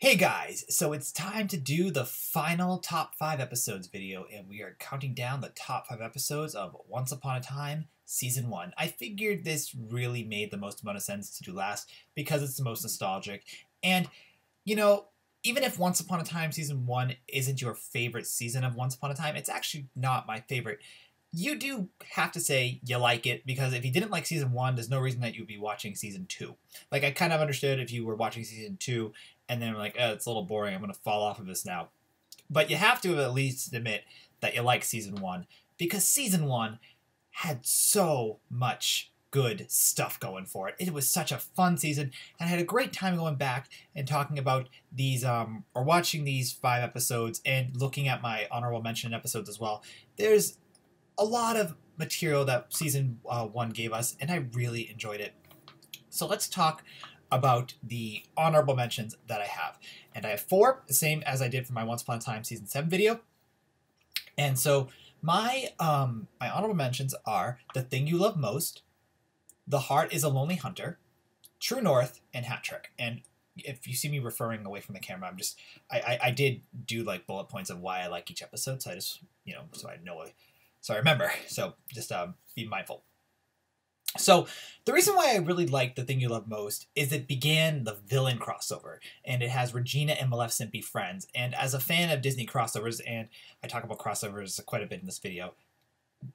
Hey guys, so it's time to do the final top 5 episodes video, and we are counting down the top 5 episodes of Once Upon a Time Season 1. I figured this really made the most amount of sense to do last because it's the most nostalgic. And, you know, even if Once Upon a Time Season 1 isn't your favorite season of Once Upon a Time, it's actually not my favorite. You do have to say you like it because if you didn't like Season 1, there's no reason that you'd be watching Season 2. Like, I kind of understood if you were watching Season 2 and then like, oh, it's a little boring, I'm going to fall off of this now. But you have to at least admit that you like Season 1 because Season 1 had so much good stuff going for it. It was such a fun season, and I had a great time going back and talking about these, or watching these 5 episodes and looking at my honorable mention episodes as well. There's a lot of material that Season 1 gave us, and I really enjoyed it. So let's talk about the honorable mentions that I have. And I have 4, the same as I did for my Once Upon a Time Season 7 video. And so my honorable mentions are The Thing You Love Most, The Heart is a Lonely Hunter, True North, and Hat Trick. And if you see me referring away from the camera, I did do like bullet points of why I like each episode, so I just, so I know, so I remember. So just be mindful. So the reason why I really like The Thing You Love Most is it began the villain crossover, and it has Regina and Maleficent be friends. And as a fan of Disney crossovers, and I talk about crossovers quite a bit in this video,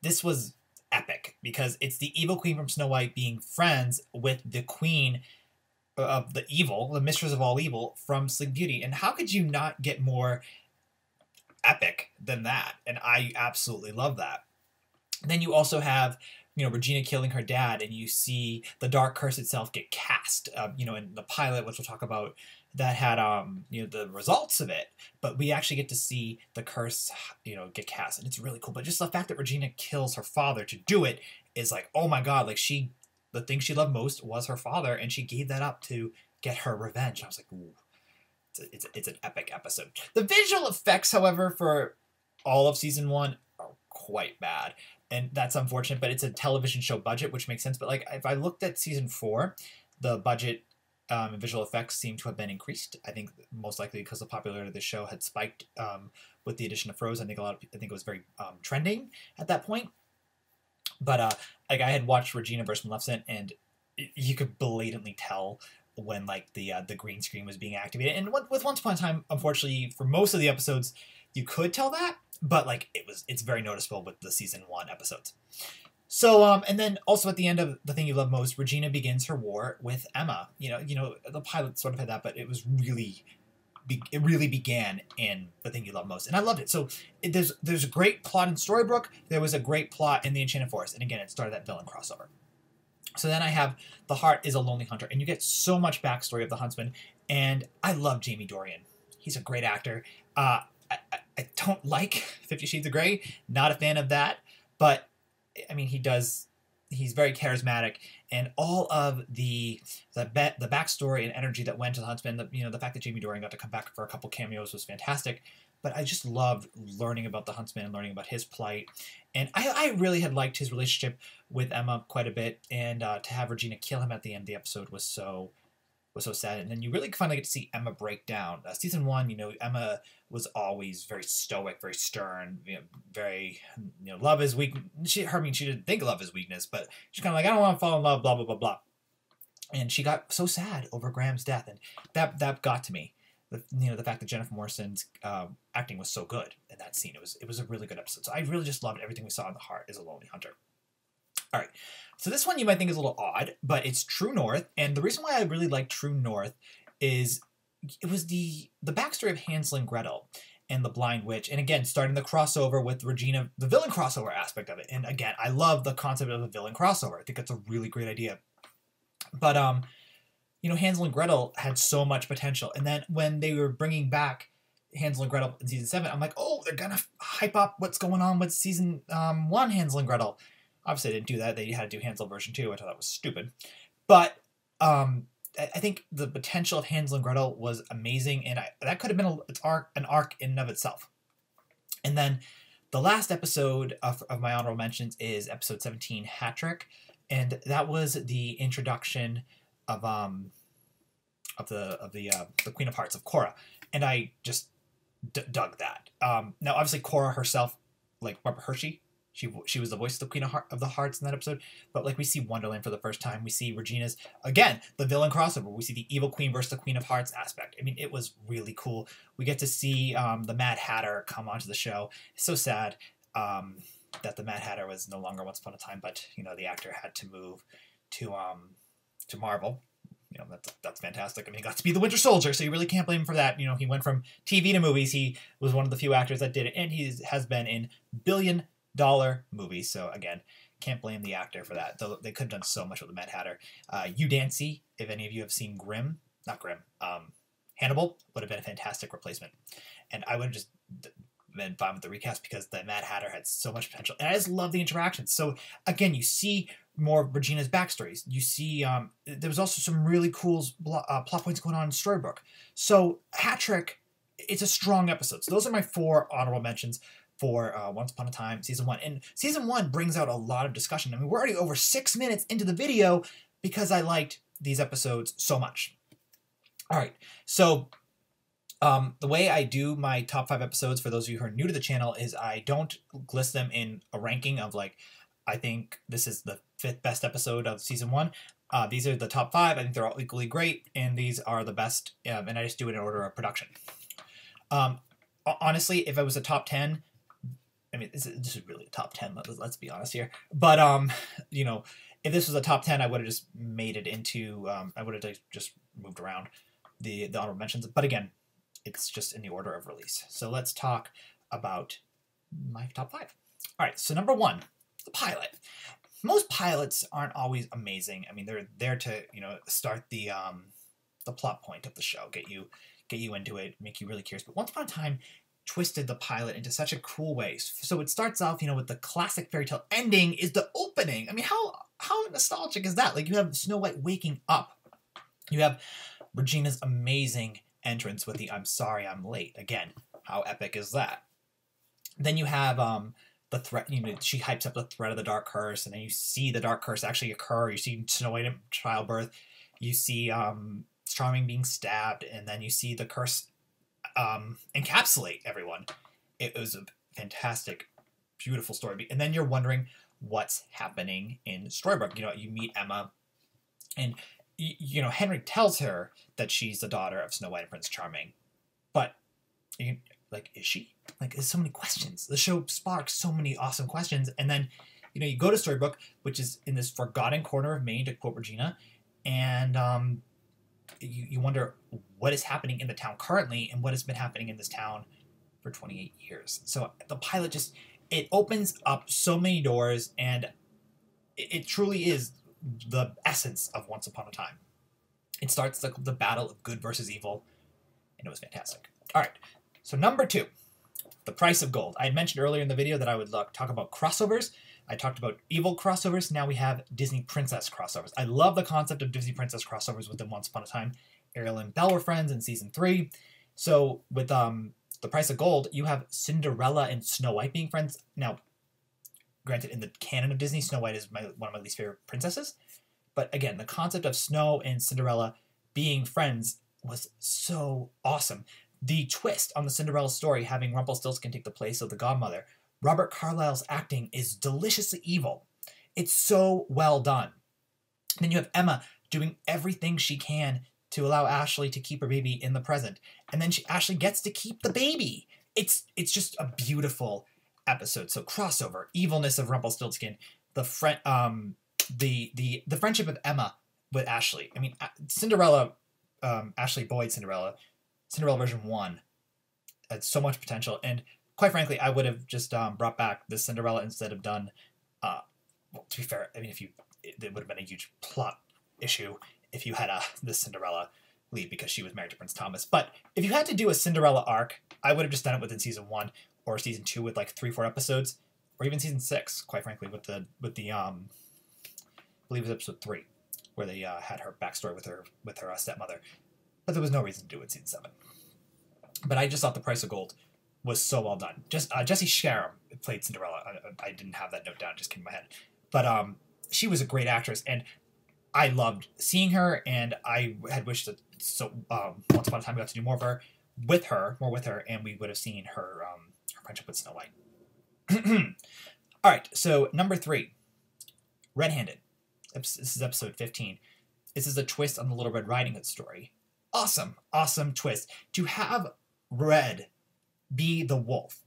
this was epic because it's the evil queen from Snow White being friends with the queen of the evil, the mistress of all evil from Sleeping Beauty. And how could you not get more epic than that? And I absolutely love that. And then you also have Regina killing her dad, and you see the dark curse itself get cast, in the pilot, which we'll talk about, that had, the results of it, but we actually get to see the curse, get cast, and it's really cool. But just the fact that Regina kills her father to do it is like, oh my God, like the thing she loved most was her father, and she gave that up to get her revenge. I was like, ooh, it's an epic episode. The visual effects, however, for all of Season 1 are quite bad. And that's unfortunate, but it's a television show budget, which makes sense. But like, if I looked at Season 4, the budget and visual effects seem to have been increased. I think most likely because the popularity of the show had spiked with the addition of Frozen. I think it was very trending at that point. But like, I had watched Regina vs. Maleficent, and you could blatantly tell when like the green screen was being activated. And with Once Upon a Time, unfortunately, for most of the episodes, you could tell that. But like, it's very noticeable with the Season 1 episodes. So and then also at the end of The Thing You Love Most, Regina begins her war with Emma. The pilot sort of had that, but it really began in The Thing You Love Most, and I loved it. So there's a great plot in Storybrooke. There was a great plot in The Enchanted Forest, and again, it started that villain crossover. So then I have The Heart is a Lonely Hunter, and you get so much backstory of the huntsman, and I love Jamie Dorian. He's a great actor. I don't like 50 Shades of Grey, not a fan of that, but I mean, he's very charismatic, and all of the backstory and energy that went to the huntsman, the fact that Jamie Dorian got to come back for a couple cameos was fantastic. But I just loved learning about the huntsman and learning about his plight, and I really had liked his relationship with Emma quite a bit, and to have Regina kill him at the end of the episode was so sad. And then you really finally get to see Emma break down. Season 1, Emma was always very stoic, very stern, very, love is weak. She didn't think love is weakness, but she's kind of like, I don't want to fall in love, blah, blah, blah, blah. And she got so sad over Graham's death, and that got to me. The fact that Jennifer Morrison's acting was so good in that scene. It was a really good episode. So I really just loved everything we saw in The Heart is a Lonely Hunter. All right, so this one you might think is a little odd, but it's True North, and the reason why I really like True North is it was the backstory of Hansel and Gretel and the Blind Witch, and again, starting the crossover with Regina, the villain crossover aspect of it. And again, I love the concept of a villain crossover. I think that's a really great idea. But Hansel and Gretel had so much potential, and then when they were bringing back Hansel and Gretel in Season 7, I'm like, oh, they're gonna hype up what's going on with Season 1 Hansel and Gretel. Obviously, they didn't do that. They had to do Hansel version 2, which I thought was stupid. But I think the potential of Hansel and Gretel was amazing, and that could have been an arc in and of itself. And then the last episode of my honorable mentions is episode 17, Hat Trick, and that was the introduction of the Queen of Hearts of Korra, and I just dug that. Now, obviously, Korra herself, like Barbara Hershey, she was the voice of the Queen of the Hearts in that episode. But like we see Wonderland for the first time, we see Regina's again the villain crossover. We see the evil queen versus the Queen of Hearts aspect. I mean, it was really cool. We get to see the Mad Hatter come onto the show. It's so sad that the Mad Hatter was no longer Once Upon a Time, but you know the actor had to move to Marvel. You know, that's fantastic. I mean, he got to be the Winter Soldier, so you really can't blame him for that. You know, he went from TV to movies. He was one of the few actors that did it, and he has been in billion-dollar movies. So again, can't blame the actor for that. Though they could have done so much with the Mad Hatter. Hugh Dancy, if any of you have seen Hannibal, would have been a fantastic replacement. And I would have just been fine with the recast because the Mad Hatter had so much potential. And I just love the interactions. So again, you see more of Regina's backstories. You see, there was also some really cool plot points going on in Storybrooke. So Hat Trick, it's a strong episode. So those are my 4 honorable mentions for Once Upon a Time Season 1. And Season 1 brings out a lot of discussion. I mean, we're already over 6 minutes into the video because I liked these episodes so much. All right, so the way I do my top 5 episodes, for those of you who are new to the channel, is I don't list them in a ranking of like, I think this is the 5th best episode of Season 1. These are the top 5. I think they're all equally great, and these are the best, and I just do it in order of production. Honestly, if it was a top 10, I mean, this is really a top 10, let's be honest here. But, you know, if this was a top 10, I would have just made it into, I would have just moved around the honorable mentions. But again, it's just in the order of release. So let's talk about my top 5. All right, so number 1, the pilot. Most pilots aren't always amazing. I mean, they're there to, you know, start the plot point of the show, get you into it, make you really curious. But Once Upon a Time twisted the pilot into such a cool way. So it starts off, you know, with the classic fairy tale ending is the opening. I mean, how nostalgic is that? Like, you have Snow White waking up. You have Regina's amazing entrance with the "I'm sorry I'm late." Again, how epic is that? Then you have the threat. You know, she hypes up the threat of the dark curse, and then you see the dark curse actually occur. You see Snow White in childbirth. You see Charming being stabbed, and then you see the curse encapsulate everyone. It was a fantastic, beautiful story. And then you're wondering what's happening in Storybrooke. You know, you meet Emma, and you know, Henry tells her that she's the daughter of Snow White and Prince Charming. But, like, is she? Like, there's so many questions. The show sparks so many awesome questions. And then, you know, you go to Storybrooke, which is in this forgotten corner of Maine, to quote Regina, and you wonder what is happening in the town currently and what has been happening in this town for 28 years. So the pilot just, it opens up so many doors, and it truly is the essence of Once Upon a Time. It starts the battle of good versus evil, and it was fantastic. All right, so number 2, The Price of Gold. I had mentioned earlier in the video that I would talk about crossovers. I talked about evil crossovers. Now we have Disney princess crossovers. I love the concept of Disney princess crossovers within Once Upon a Time. Ariel and Belle were friends in Season 3. So with The Price of Gold, you have Cinderella and Snow White being friends. Now, granted, in the canon of Disney, Snow White is one of my least favorite princesses. But again, the concept of Snow and Cinderella being friends was so awesome. The twist on the Cinderella story, having Rumpelstiltskin take the place of the godmother, Robert Carlyle's acting is deliciously evil. It's so well done. Then you have Emma doing everything she can to allow Ashley to keep her baby in the present. And then Ashley gets to keep the baby. It's just a beautiful episode. So crossover, evilness of Rumpelstiltskin, the friendship of Emma with Ashley. I mean, Cinderella, Ashley Boyd Cinderella version 1 had so much potential. And quite frankly, I would have just brought back the Cinderella instead of done, well, to be fair, I mean, it would have been a huge plot issue if you had the Cinderella leave because she was married to Prince Thomas. But if you had to do a Cinderella arc, I would have just done it within Season 1 or Season 2 with like 3-4 episodes, or even Season 6, quite frankly, with the I believe it was Episode 3, where they had her backstory with her stepmother. But there was no reason to do it in Season 7. But I just thought The Price of Gold was so well done. Just Jessie Sharam played Cinderella. I didn't have that note down, it just came in my head. But she was a great actress, and I loved seeing her, and I had wished that Once Upon a Time we got to do more with her, and we would have seen her her friendship with Snow White. All right, so number 3, Red-Handed. This is episode 15. This is a twist on the Little Red Riding Hood story. Awesome twist. To have Red be the wolf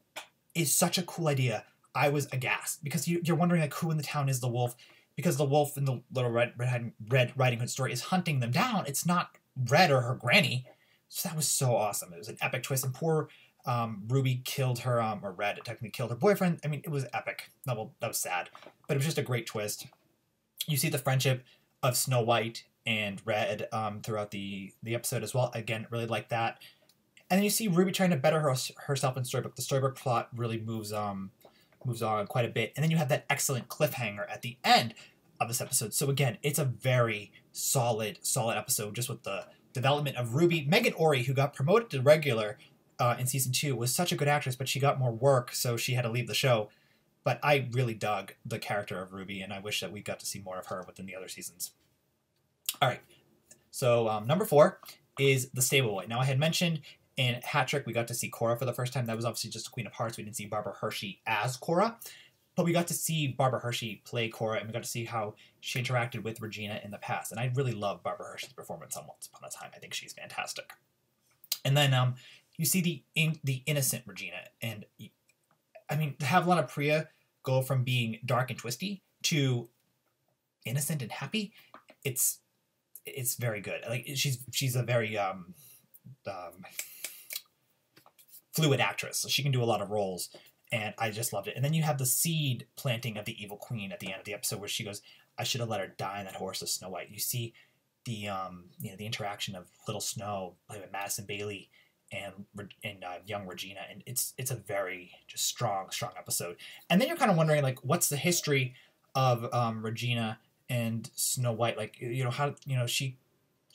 is such a cool idea. I was aghast because you're wondering like who in the town is the wolf, because the wolf in the Little Red Riding Hood story is hunting them down. It's not Red or her granny. So that was so awesome. It was an epic twist, and poor Ruby killed her, or Red technically killed her boyfriend. I mean, it was epic. That was sad, but it was just a great twist. You see the friendship of Snow White and Red throughout the episode as well. Again, really like that. And then you see Ruby trying to better herself in Storybrooke. The Storybrooke plot really moves on quite a bit. And then you have that excellent cliffhanger at the end of this episode. So again, it's a very solid episode, just with the development of Ruby. Megan Ory, who got promoted to regular in season 2, was such a good actress, but she got more work, so she had to leave the show. But I really dug the character of Ruby, and I wish that we got to see more of her within the other seasons. All right, so number 4 is the Stable Boy. Now, I had mentioned in Hat Trick we got to see Cora for the first time. That was obviously just a Queen of Hearts. We didn't see Barbara Hershey as Cora, but we got to see Barbara Hershey play Cora, and we got to see how she interacted with Regina in the past. And I really love Barbara Hershey's performance on Once Upon a Time. I think she's fantastic. And then you see the innocent Regina, and I mean, to have Lana Priya go from being dark and twisty to innocent and happy, it's very good. Like she's a very fluid actress, so she can do a lot of roles, and I just loved it. And then you have the seed planting of the evil queen at the end of the episode, where she goes, "I should have let her die on that horse of Snow White." You see the the interaction of Little Snow played by Madison Bailey and young Regina, and it's a very just strong episode. And then you're kind of wondering, like, what's the history of Regina and Snow White? Like, how she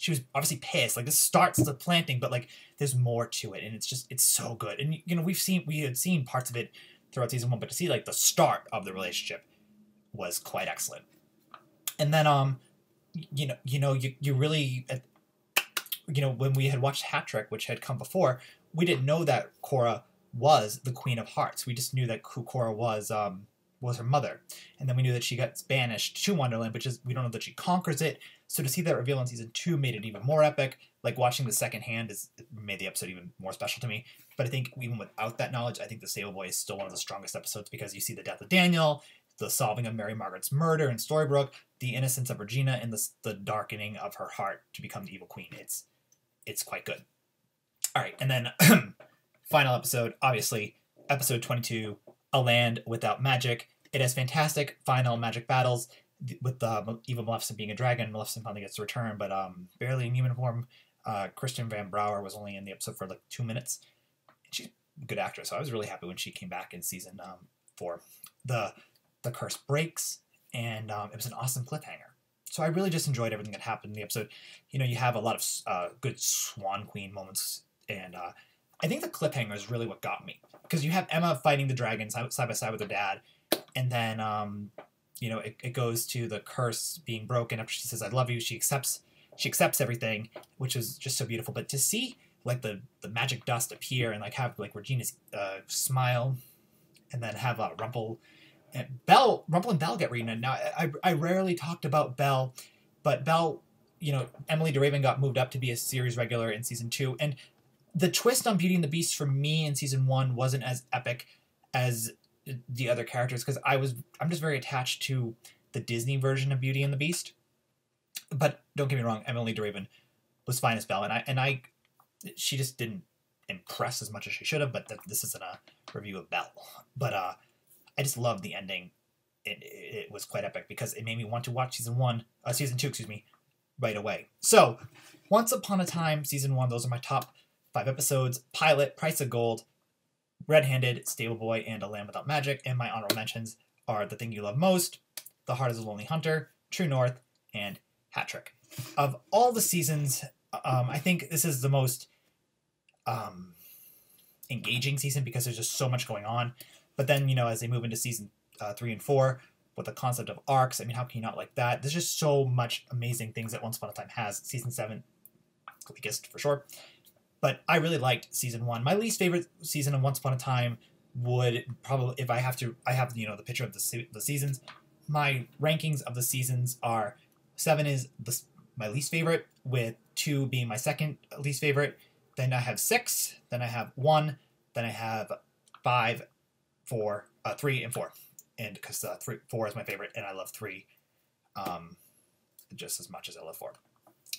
was obviously pissed. Like, this starts the planting, but like there's more to it, and it's so good. And we had seen parts of it throughout season 1, but to see like the start of the relationship was quite excellent. And then you really when we had watched Hat Trick, which had come before, we didn't know that Cora was the Queen of Hearts. We just knew that who Cora was her mother. And then we knew that she got banished to Wonderland, we don't know that she conquers it. So to see that reveal in season 2 made it even more epic. Like, watching the second hand made the episode even more special to me. But I think even without that knowledge, I think The Stable Boy is still one of the strongest episodes, because you see the death of Daniel, the solving of Mary Margaret's murder in Storybrooke, the innocence of Regina, and the darkening of her heart to become the evil queen. It's quite good. All right, and then final episode, obviously, episode 22, A Land Without Magic. It has fantastic final magic battles, with evil Maleficent being a dragon. Maleficent finally gets to return, but barely in human form. Kristen Van Brouwer was only in the episode for like 2 minutes. She's a good actress, so I was really happy when she came back in season 4. The curse breaks, and it was an awesome cliffhanger. So I really just enjoyed everything that happened in the episode. You have a lot of good Swan Queen moments, and I think the cliffhanger is really what got me, because you have Emma fighting the dragon side by side with her dad, and then it goes to the curse being broken after she says "I love you." She accepts everything, which is just so beautiful. But to see like the magic dust appear, and like have like Regina's smile, and then have Rumple and Belle get reunited. Now, I rarely talked about Belle, but Belle, Emily DeRaven got moved up to be a series regular in season 2, and the twist on Beauty and the Beast for me in season 1 wasn't as epic as the other characters, because I'm just very attached to the Disney version of Beauty and the Beast. But don't get me wrong, Emily DeRaven was fine as Belle, and she just didn't impress as much as she should have. But this isn't a review of Belle. But I just loved the ending. It was quite epic, because it made me want to watch season 2, right away. So, Once Upon a Time season 1, those are my top 5 episodes. Pilot, Price of Gold, Red-Handed, Stable Boy, and A Land Without Magic. And my honorable mentions are The Thing You Love Most, The Heart is a Lonely Hunter, True North, and Hat Trick. Of all the seasons, I think this is the most engaging season, because there's just so much going on. But then, as they move into season 3 and 4, with the concept of arcs. I mean, how can you not like that? There's just so much amazing things that Once Upon a Time has. Season 7, weakest for sure. But I really liked season 1. My least favorite season of Once Upon a Time would probably, if I have to, I have, the picture of the seasons. My rankings of the seasons are 7 is my least favorite, with 2 being my second least favorite. Then I have 6. Then I have 1. Then I have 5, 4, 3, and 4. And because 4 is my favorite, and I love 3 just as much as I love 4.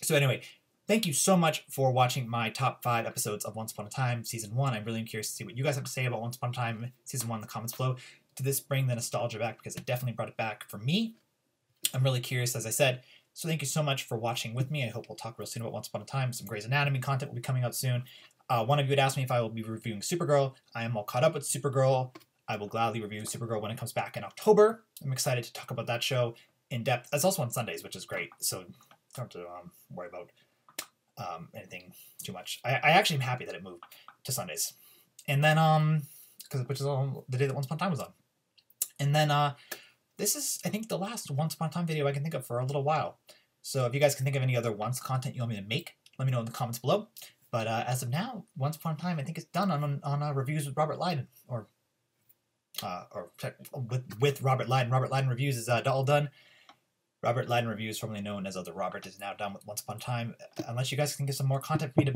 So anyway, thank you so much for watching my top 5 episodes of Once Upon a Time Season 1. I'm really curious to see what you guys have to say about Once Upon a Time Season 1 in the comments below. Did this bring the nostalgia back? Because it definitely brought it back for me. I'm really curious, as I said. So thank you so much for watching with me. I hope we'll talk real soon about Once Upon a Time. Some Grey's Anatomy content will be coming out soon. One of you had asked me if I will be reviewing Supergirl. I am all caught up with Supergirl. I will gladly review Supergirl when it comes back in October. I'm excited to talk about that show in depth. It's also on Sundays, which is great. So don't have to worry about anything too much. I actually am happy that it moved to Sundays. And then, which is the day that Once Upon a Time was on. And then, this is, I think, the last Once Upon a Time video I can think of for a little while. So if you guys can think of any other Once content you want me to make, let me know in the comments below. But as of now, Once Upon a Time, I think it's done on reviews with Robert Lydon, or with Robert Lydon. Robert Lydon Reviews is all done. Robert Lydon Reviews, formerly known as Other Robert, is now done with Once Upon a Time. Unless you guys can get some more content for me to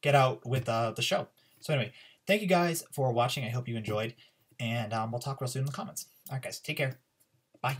get out with the show. So anyway, thank you guys for watching. I hope you enjoyed, and we'll talk real soon in the comments. All right, guys, take care. Bye.